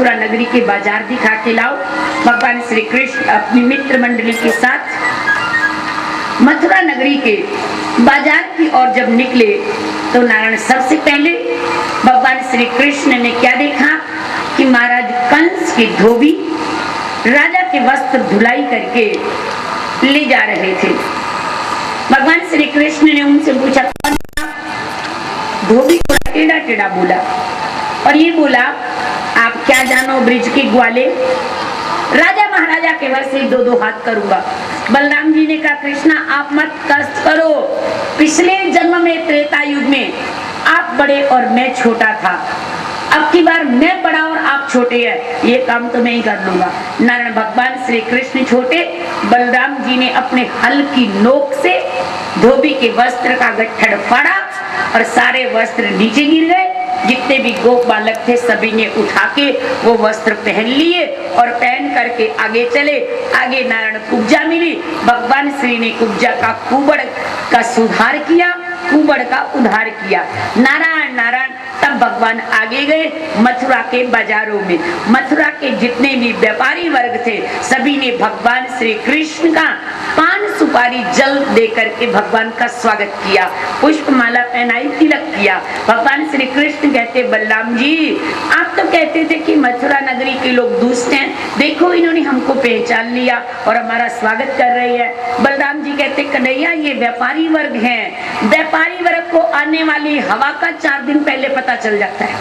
पूरा नगरी के बाजार दिखा के लाओ। भगवान श्री कृष्ण अपनी मित्र मंडली के साथ मथुरा नगरी के बाजार की ओर जब निकले तो नारायण सबसे पहले भगवान श्री कृष्ण ने क्या देखा कि महाराज कंस की धोबी राजा के वस्त्र धुलाई करके ले जा रहे थे। भगवान श्री कृष्ण ने उनसे पूछा, धोबी को टेढ़ा टेढ़ा बोला और ये बोला, आप क्या जानो ब्रिज के ग्वाले, राजा महाराजा के वश से 2-2 हाथ करूंगा। बलराम जी ने कहा, कृष्णा आप मत कष्ट करो, पिछले जन्म में त्रेता युग में आप बड़े और मैं छोटा था, अब की बार मैं बड़ा और आप छोटे हैं, ये काम तो मैं ही कर लूंगा। नारायण भगवान श्री कृष्ण छोटे, बलराम जी ने अपने हल की नोक से धोबी के वस्त्र का गट्ठड़ फाड़ा और सारे वस्त्र नीचे गिर गए। जितने भी गोप बालक थे सभी ने उठा के वो वस्त्र पहन लिए और पहन करके आगे चले। आगे नारायण कुब्जा मिली, भगवान श्री ने कुब्जा का कुबड़ का सुधार किया, कुबड़ का उद्धार किया। नारायण नारायण। तब भगवान आगे गए मथुरा के बाजारों में। मथुरा के जितने भी व्यापारी वर्ग थे सभी ने भगवान श्री कृष्ण का पान सुपारी जल देकर के भगवान का स्वागत किया, पुष्प माला पहनाई, तिलक किया। भगवान श्री कृष्ण कहते, बलराम जी आप तो कहते थे कि मथुरा नगरी के लोग दुष्ट हैं, देखो इन्होंने हमको पहचान लिया और हमारा स्वागत कर रहे हैं। बलराम जी कहते, कन्हैया ये व्यापारी वर्ग हैं, व्यापारी वर्ग को आने वाली हवा का 4 दिन पहले पता चल जाता है,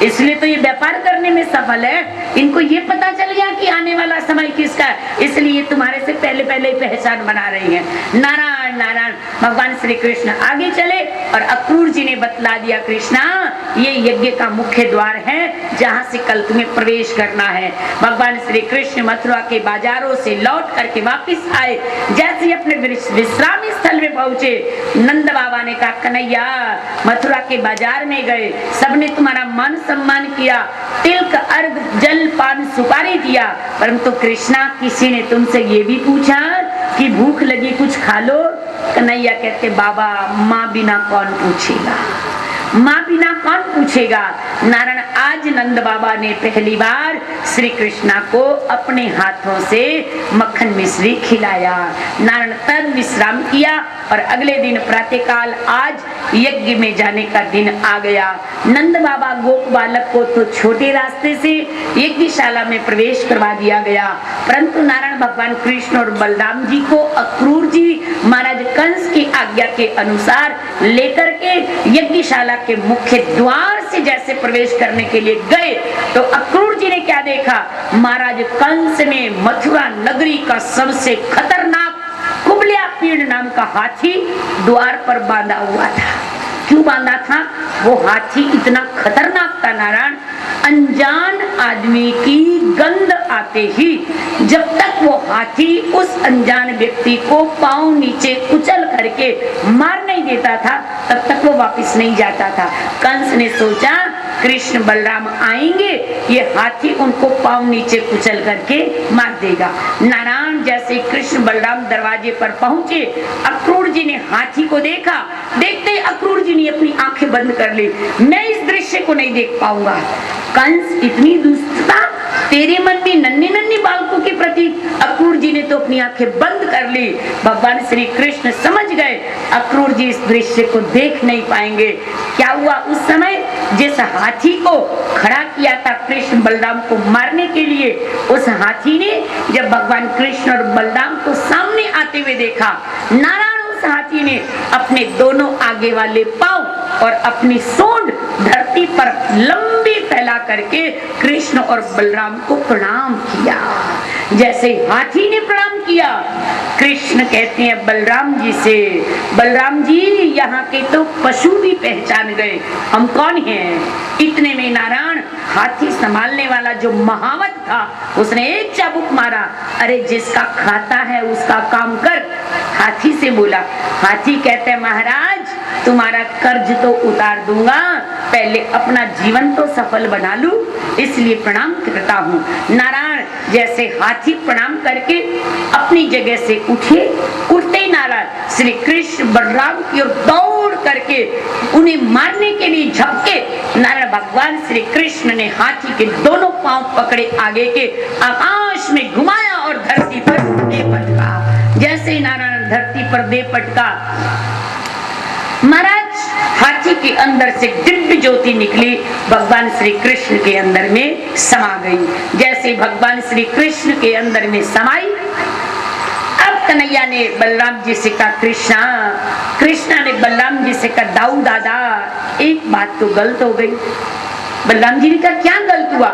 इसलिए तो ये व्यापार करने में सफल है। इनको ये पता चल गया कि आने वाला समय किसका है, इसलिए तुम्हारे से पहले पहले पहचान बना रही है। नारायण नारायण। भगवान श्री कृष्ण आगे चले और अक्रूर जी ने बतला दिया, कृष्णा ये यज्ञ का मुख्य द्वार है जहाँ से कल तुम्हें प्रवेश करना है। भगवान श्री कृष्ण मथुरा के बाजारों से लौट करके वापिस आए, जैसे अपने विश्राम स्थल में पहुंचे नंद बाबा ने कहा, कन्हैया मथुरा के बाजार में गए, सबने तुम्हारा मान सम्मान किया, तिलक अर्घ जल पान सुपारी दिया, परंतु कृष्णा किसी ने तुमसे ये भी पूछा कि भूख लगी कुछ खा लो। कन्हैया कहते, बाबा माँ बिना कौन पूछेगा, माँ बिना कौन पूछेगा। नारायण आज नंद बाबा ने पहली बार श्री कृष्णा को अपने हाथों से मक्खन मिश्री खिलाया। नारायण तब विश्राम किया और अगले दिन प्रातःकाल आज यज्ञ में जाने का दिन आ गया। नंद बाबा गोप बालक को तो छोटे रास्ते से यज्ञशाला में प्रवेश करवा दिया गया, परंतु नारायण भगवान कृष्ण और बलराम जी को अक्रूर जी महाराज कंस की आज्ञा के अनुसार लेकर के यज्ञशाला के मुख्य द्वार से जैसे प्रवेश करने के लिए गए तो अक्रूर जी ने क्या देखा, महाराज कंस ने मथुरा नगरी का सबसे खतरनाक कुबलिया पीड़ नाम का हाथी द्वार पर बांधा हुआ था। क्यों बांधा था? वो हाथी इतना खतरनाक था नारायण, अनजान आदमी की गंध आते ही जब तक वो हाथी उस अनजान व्यक्ति को पांव नीचे कुचल करके मार नहीं देता था तब तक वो वापस नहीं जाता था। कंस ने सोचा कृष्ण बलराम आएंगे, ये हाथी उनको पांव नीचे कुचल करके मार देगा। नारायण जैसे कृष्ण बलराम दरवाजे पर पहुंचे, अक्रूर जी ने हाथी को देखा, देखते अक्रूर जी ने अपनी आंखें बंद कर ली, मैं इस दृश्य को नहीं देख पाऊंगा। कंस इतनी दुष्टता तेरे मन में नन्हे नन्हे बालकों के प्रति, अक्रूर जी ने तो अपनी आंखें बंद कर ली। भगवान श्री कृष्ण समझ गए अक्रूर जी इस दृश्य को देख नहीं पाएंगे। क्या हुआ उस समय, जिस हाथी को खड़ा किया था कृष्ण बलराम को मारने के लिए, उस हाथी ने जब भगवान कृष्ण और बलराम को सामने आते हुए देखा, नारायण उस हाथी ने अपने दोनों आगे वाले पांव और अपनी सूंड धरती पर लंबी फैला करके कृष्ण और बलराम को प्रणाम किया। जैसे हाथी ने प्रणाम किया, कृष्ण कहते हैं बलराम जी से, बलराम जी यहाँ के तो पशु भी पहचान गए हम कौन हैं। इतने में नारायण हाथी संभालने वाला जो महावत था उसने एक चाबुक मारा, अरे जिसका खाता है उसका काम कर, हाथी से बोला। हाथी कहते हैं महाराज तुम्हारा कर्ज तो उतार दूंगा, पहले अपना जीवन तो सफल बना लूं, इसलिए प्रणाम करता हूँ। नारायण जैसे हाथी प्रणाम करके अपनी जगह से उठे, उठते ही नारायण श्री कृष्ण बलराम की ओर दौड़ करके उन्हें मारने के लिए झपके। नारायण भगवान श्री कृष्ण ने हाथी के दोनों पांव पकड़े, आगे के आकाश में घुमाया और धरती पर दे पटका। जैसे नारायण धरती पर दे पटका, महाराज हाथी के अंदर से दिव्य ज्योति निकली, भगवान श्री कृष्ण के अंदर में समा गई। जैसे भगवान श्री कृष्ण के अंदर में समाई, अब कन्हैया ने बलराम जी से कहा, कृष्णा ने बलराम जी से कहा, दाऊ दादा एक बात तो गलत हो गई। बलराम जी ने कहा, क्या गलत हुआ?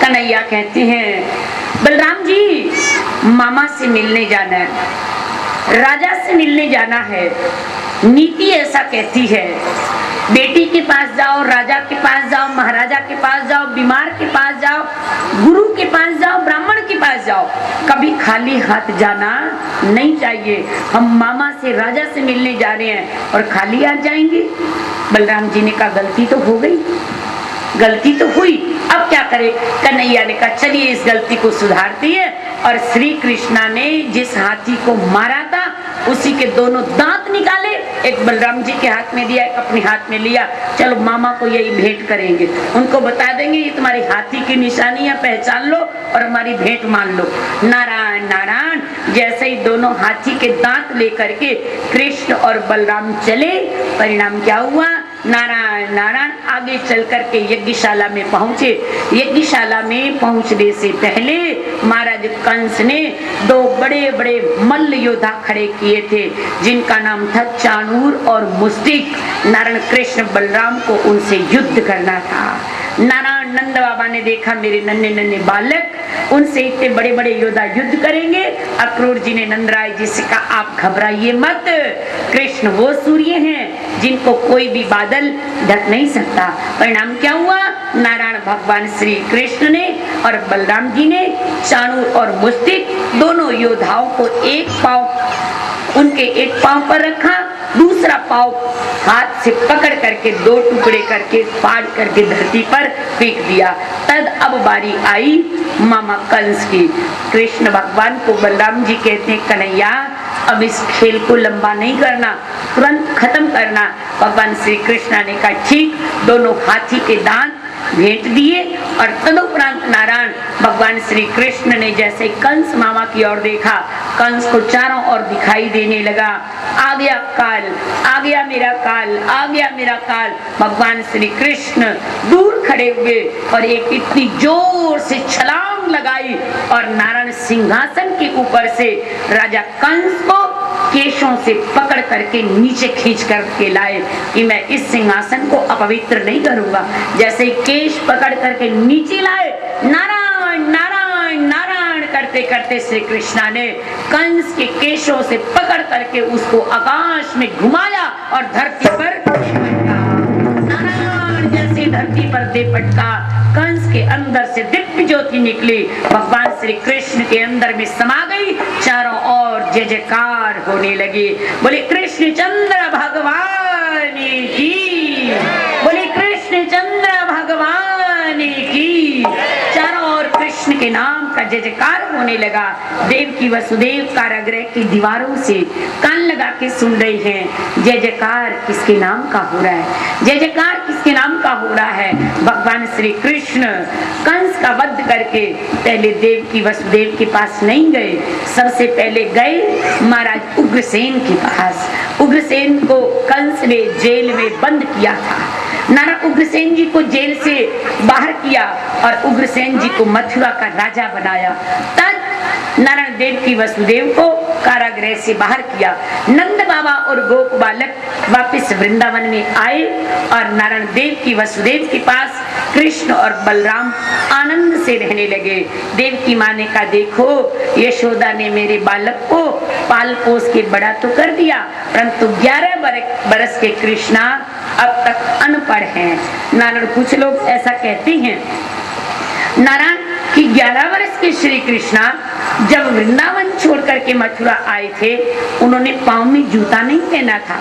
कन्हैया कहते हैं, बलराम जी मामा से मिलने जाना है, राजा से मिलने जाना है। नीति ऐसा कहती है, बेटी के पास जाओ, राजा के पास जाओ, महाराजा के पास जाओ, बीमार के पास जाओ, गुरु के पास जाओ, ब्राह्मण के पास जाओ, कभी खाली हाथ जाना नहीं चाहिए। हम मामा से, राजा से मिलने जा रहे हैं और खाली हाथ जाएंगे? बलराम जी ने कहा, गलती तो हो गई, गलती तो हुई, अब क्या करे? कन्हैया ने कहा, चलिए इस गलती को सुधारती है। और श्री कृष्णा ने जिस हाथी को मारा था उसी के दोनों दांत निकाले, एक बलराम जी के हाथ में दिया, एक अपने हाथ में लिया। चलो मामा को यही भेंट करेंगे, उनको बता देंगे ये तुम्हारी हाथी की निशानी है, पहचान लो और हमारी भेंट मान लो। नारायण नारायण जैसे ही दोनों हाथी के दांत लेकर के कृष्ण और बलराम चले, परिणाम क्या हुआ? नारायण नारायण आगे चल करके यज्ञशाला में पहुंचे। यज्ञशाला में पहुंचने से पहले महाराज कंस ने दो बड़े बड़े मल्ल योद्धा खड़े किए थे, जिनका नाम था चाणूर और मुष्टिक। नारायण कृष्ण बलराम को उनसे युद्ध करना था। नारायण नंद बाबा ने देखा, मेरे नन्हे नन्हे बालक उनसे इतने बड़े बड़े योद्धा युद्ध करेंगे। अक्रूर जी ने नंदराय जी से कहा, आप घबराइए मत, कृष्ण वो सूर्य हैं जिनको कोई भी बादल ढक नहीं सकता। परिणाम क्या हुआ? नारायण भगवान श्री कृष्ण ने और बलराम जी ने चाणूर और मुष्टिक दोनों योद्धाओं को एक पांव उनके एक पांव पर रखा, दूसरा पांव हाथ से पकड़ करके दो टुकड़े करके फाड़ करके धरती पर फेंक दिया। तद अब बारी आई मामा कंस की। कृष्ण भगवान को बलराम जी कहते हैं, कन्हैया अब इस खेल को लंबा नहीं करना, तुरंत खत्म करना। भगवान श्री कृष्ण ने कहा, ठीक। दोनों हाथी के दांत भेंट दिए और तदुपरांत नारायण भगवान श्री कृष्ण ने जैसे कंस मामा की ओर देखा, कंस को चारों ओर दिखाई देने लगा, आ गया काल, आ गया मेरा काल, आ गया मेरा काल। भगवान श्री कृष्ण दूर खड़े हुए और एक इतनी जोर से छलांग लगाई और नारायण सिंहासन के ऊपर से राजा कंस को केशों से पकड़ करके नीचे खींच करके लाए कि मैं इस सिंहासन को अपवित्र नहीं करूंगा। जैसे केश पकड़ करके नीचे लाए, नारायण नारायण नारायण करते करते श्री कृष्णा ने कंस के केशों से पकड़ करके उसको आकाश में घुमाया और धरती पर नारायण जैसे धरती पर दे पटका। कंस के अंदर से दिव्य ज्योति निकली, भगवान श्री कृष्ण के अंदर में समा गई, चारों ओर जय जयकार होने लगी। बोले कृष्ण चंद्र भगवान की, बोले कृष्ण चंद्र भगवान की। चारों ओर कृष्ण के नाम का जय जयकार होने लगा। देव की वसुदेव कारागृह की दीवारों से कान लगा के सुन रहे हैं, जय जयकार किसके नाम का हो रहा है, जय जयकार किसके नाम का हो रहा है। भगवान श्री कृष्ण कंस का वध करके पहले देव की वसुदेव के पास नहीं गए, सबसे पहले गए महाराज उग्रसेन के पास। उग्रसेन को कंस ने जेल में बंद किया था। नारायण उग्रसेन जी को जेल से बाहर किया और उग्रसेन जी को मथुरा का राजा बनाया। तब नारायण देव की वसुदेव को कारागृह से बाहर किया। नंद बाबा और गोप बालक वापस वृंदावन में आए और नारायण देव की वसुदेव के पास कृष्ण और बलराम आनंद से रहने लगे। देव की माँ ने कहा, देखो यशोदा ने मेरे बालक को पाल पोस के बड़ा तो कर दिया, परंतु 11 बरस के कृष्णा अब तक अनपढ़ हैं। नारायण कुछ लोग ऐसा कहते हैं नारायण कि 11 वर्ष के श्री कृष्णा जब वृंदावन छोड़ करके मथुरा आए थे, उन्होंने पांव में जूता नहीं पहना था,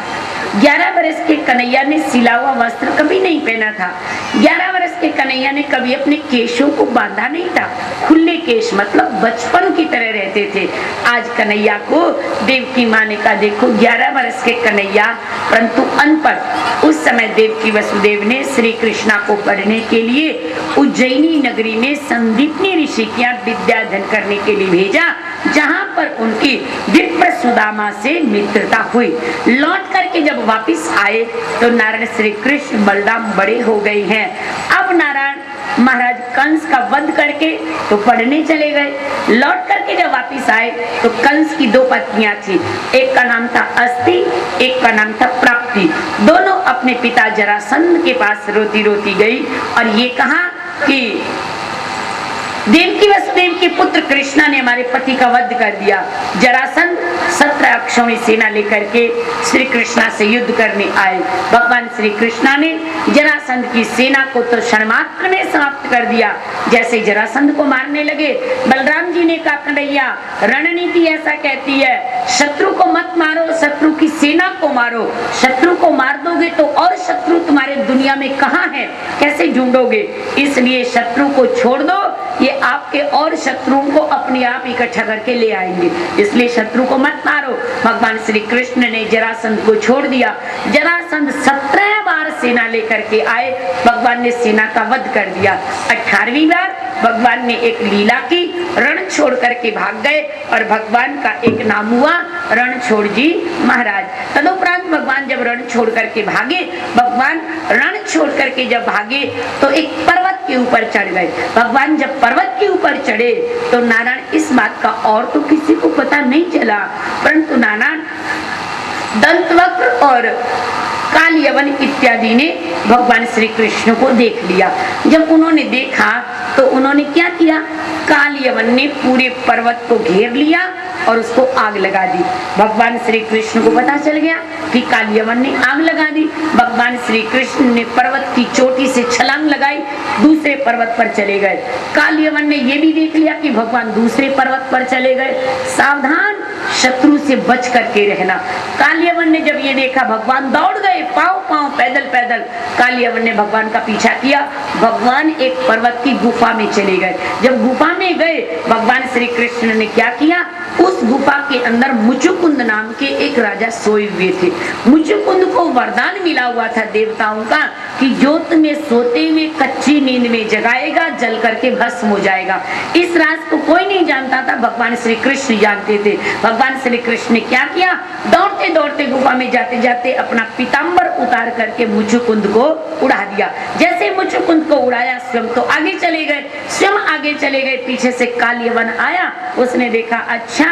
11 वर्ष के कन्हैया ने सिला हुआ वस्त्र कभी नहीं पहना था। 11 वर्ष के कन्हैया ने कभी अपने केशों को बांधा नहीं था। खुले केश मतलब बचपन की तरह रहते थे। आज कन्हैया को देवकी माँ ने कहा, देखो 11 वर्ष के कन्हैया परंतु अनपढ़। उस समय देवकी वसुदेव ने श्री कृष्णा को पढ़ने के लिए उज्जैनी नगरी में संदीपनी ऋषि की विद्याध्ययन करने के लिए भेजा, जहां पर उनकी विप्र सुदामा से मित्रता हुई। लौट करके जब वापिस आए तो नारायण श्री कृष्ण बलराम बड़े हो गए हैं। अब नारायण महाराज कंस का वध करके तो पढ़ने चले गए। लौट करके जब वापिस आए तो कंस की 2 पत्नियां थी, एक का नाम था अस्ति, एक का नाम था प्राप्ति। दोनों अपने पिता जरासंध के पास रोती रोती गई और ये कहा कि देवकी वसुदेव के पुत्र कृष्णा ने हमारे पति का वध कर दिया। जरासंध 17 अक्षौणी सेना लेकर के श्री कृष्णा से युद्ध करने आए। भगवान श्री कृष्णा ने जरासंध की सेना को तो क्षण मात्र में समाप्त कर दिया। जैसे जरासंध को मारने लगे, बलराम जी ने कहा, कन्हैया रणनीति ऐसा कहती है, शत्रु को मत मारो, शत्रु की सेना को मारो। शत्रु को मार दोगे तो और शत्रु तुम्हारे दुनिया में कहाँ है, कैसे ढूंढोगे? इसलिए शत्रु को छोड़ दो, ये आपके और शत्रुओं को अपने आप इकट्ठा करके ले आएंगे, इसलिए शत्रु को मत मारो। भगवान श्री कृष्ण ने जरासंध को छोड़ दिया। जरासंध 17 बार सेना लेकर के आए, भगवान ने सेना का वध कर दिया। 18वीं बार भगवान ने एक लीला की, रण छोड़ करके भाग गए और भगवान का एक नाम हुआ रणछोड़ जी महाराज। तदुपरांत भगवान जब रण छोड़ करके भागे, भगवान रण छोड़ करके जब भागे तो एक पर्वत के ऊपर चढ़ गए। भगवान जब पर्वत के ऊपर चढ़े तो नारायण इस बात का और तो किसी को पता नहीं चला, परंतु नारायण दंतवक्र और काल यवन इत्यादि ने भगवान श्री कृष्ण को देख लिया। जब उन्होंने देखा तो उन्होंने क्या किया, काल यवन ने पूरे पर्वत को घेर लिया और उसको आग लगा दी। भगवान श्री कृष्ण को पता चल गया कि काल यवन ने आग लगा दी। भगवान श्री कृष्ण ने पर्वत की चोटी से छलांग लगाई, दूसरे पर्वत पर चले गए। काल यवन ने यह भी देख लिया कि भगवान दूसरे पर्वत पर चले गए। सावधान, शत्रु से बच करके रहना। काल यवन ने जब ये देखा, भगवान दौड़ गए, पांव पांव पैदल पैदल। काल यवन ने भगवान का पीछा किया। भगवान एक पर्वत की गुफा में चले गए। जब गुफा में गए, भगवान श्री कृष्ण ने क्या किया, उस गुफा के अंदर मुचुकुंद नाम के एक राजा सोए हुए थे। मुचुकुंद को वरदान मिला हुआ था देवताओं का कि जो तुम्हें सोते हुए कच्ची नींद में जगाएगा, जल करके भस्म हो जाएगा। इस राज को कोई नहीं जानता था, भगवान श्री कृष्ण जानते थे। भगवान श्री कृष्ण ने क्या किया, दौड़ते दौड़ते गुफा में जाते जाते अपना पीताम्बर उतार करके मुचुकुंद को उड़ा दिया। जैसे मुचुकुंद को उड़ाया, स्वयं तो आगे चले गए। स्वयं आगे चले गए, पीछे से काल यवन आया। उसने देखा, अच्छा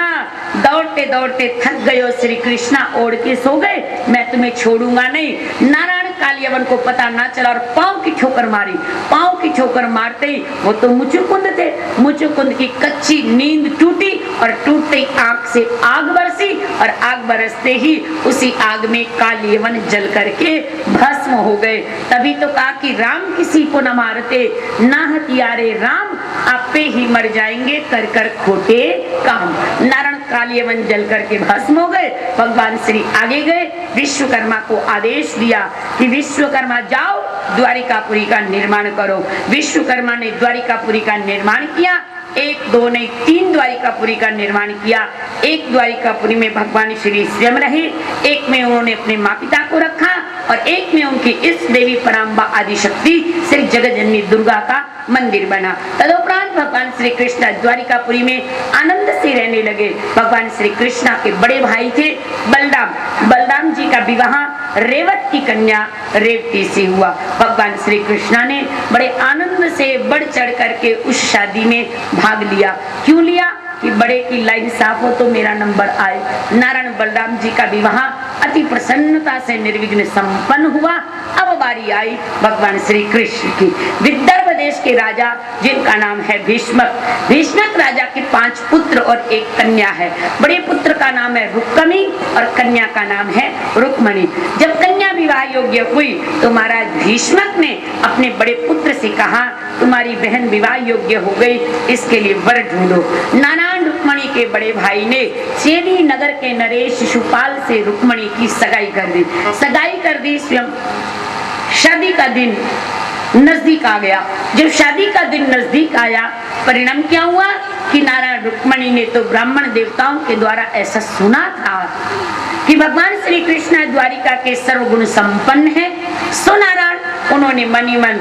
दौड़ते दौड़ते थक गए हो श्री कृष्णा, ओढ़ के सो गए, मैं तुम्हें छोड़ूंगा नहीं। नारायण काल यवन को पता ना चला और पांव की ठोकर मारी। पांव की ठोकर मारते ही वो तो मुचुकुंद थे। मुचुकुंद की कच्ची नींद टूटी और टूटते ही आंख से आग बरसी और आग बरसते ही उसी आग में काल यवन जल करके भस्म हो गए। तभी तो कहा कि राम किसी को न मारते, ना हथियारे राम, आपे ही मर जाएंगे कर कर खोटे काम। नारायण काल यवन जल करके भस्म हो गए। भगवान श्री आगे गए, विश्वकर्मा को आदेश दिया कि विश्वकर्मा जाओ द्वारिकापुरी का निर्माण करो। विश्वकर्मा ने द्वारिकापुरी का निर्माण किया। 1, 2 नहीं 3 द्वारिकापुरी का निर्माण किया। एक द्वारिकापुरी में भगवान श्री स्वयं रहे, एक में उन्होंने अपने माँ पिता को रखा और एक में उनकी इष्ट देवी पराम्बा आदिशक्ति श्री जगतजननी दुर्गा का मंदिर बना। तदुपरांत भगवान श्री कृष्ण द्वारिकापुरी में आनंद से रहने लगे। भगवान श्री कृष्ण के बड़े भाई थे बलराम। बलराम जी का विवाह रेवत की कन्या रेवती से हुआ। भगवान श्री कृष्ण ने बड़े आनंद से बढ़ चढ़ करके उस शादी में भाग लिया। क्यों लिया कि बड़े की लाइन साफ हो तो मेरा नंबर आए। नारायण बलराम जी का विवाह अति प्रसन्नता से निर्विघ्न संपन्न हुआ। अब बारी आई भगवान श्री कृष्ण की। विदर्भ देश के राजा जिनका नाम है भीष्मक। भीष्मक राजा के 5 पुत्र और एक कन्या है। बड़े पुत्र का नाम है रुक्मणी और कन्या का नाम है रुक्मणी। जब कन्या विवाह योग्य हुई तो महाराज भीष्मक ने अपने बड़े पुत्र से कहा, तुम्हारी बहन विवाह योग्य हो गई, इसके लिए वर ढूंढो। नारायण रुक्मणी रुक्मणी के बड़े भाई ने चेदी नगर के नरेश शिशुपाल से रुक्मणी की सगाई कर दी। सगाई कर दी, स्वयं शादी का दिन नजदीक आ गया। जब शादी का दिन नजदीक आया, परिणाम क्या हुआ कि नारायण रुक्मणी ने तो ब्राह्मण देवताओं के द्वारा ऐसा सुना था कि भगवान श्री कृष्ण द्वारिका के सर्वगुण संपन्न है। सो नारायण उन्होंने मन ही मन